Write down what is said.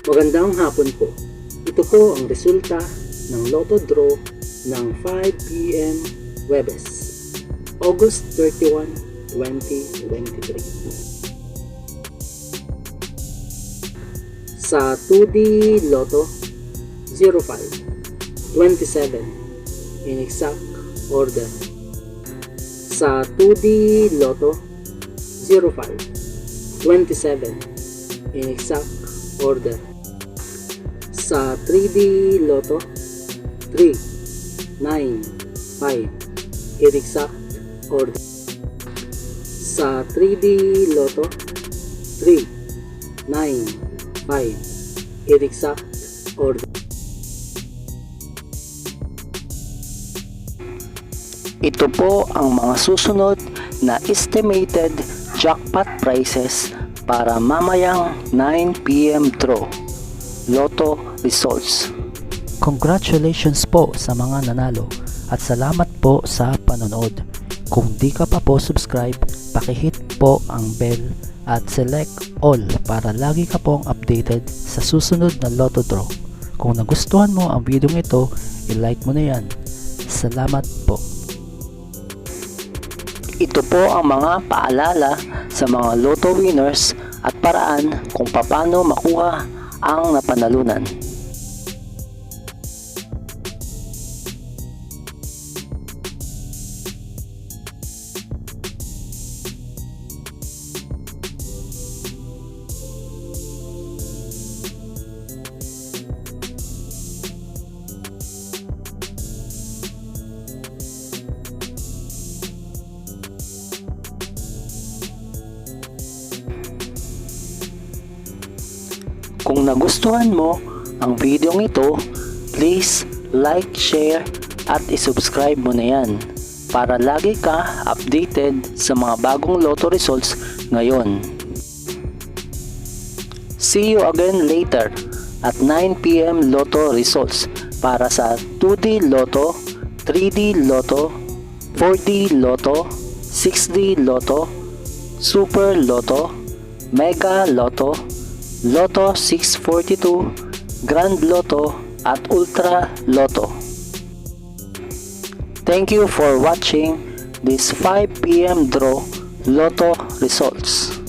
Magandang hapon po. Ito po ang resulta ng Lotto Draw ng 5 p.m. Webes, August 31, 2023. Sa 2D Lotto 05, 27 in exact order. Sa 2D Lotto 05, 27 in exact order. Sa 3D Lotto 3, 9, 5 in exact order. Sa 3D Lotto 3, 9, 5 in exact order. Ito po ang mga susunod na estimated jackpot prices para mamayang 9 p.m. draw. Lotto results. Congratulations po sa mga nanalo at salamat po sa panonood. Kung di ka pa po subscribe, pakihit po ang bell at select all para lagi ka pong updated sa susunod na Lotto draw. Kung nagustuhan mo ang video ito, i-like mo na yan. Salamat po. Ito po ang mga paalala sa mga Lotto winners at paraan kung paano makuha ang napanalunan. Kung nagustuhan mo ang video ito, please like, share at isubscribe mo na yan para lagi ka updated sa mga bagong Lotto results ngayon. See you again later at 9 p.m. Lotto results para sa 2D Lotto, 3D Lotto, 4D Lotto, 6D Lotto, Super Lotto, Mega Lotto, Lotto 642, Grand Lotto at Ultra Lotto. Thank you for watching this 5 p.m. draw Lotto results.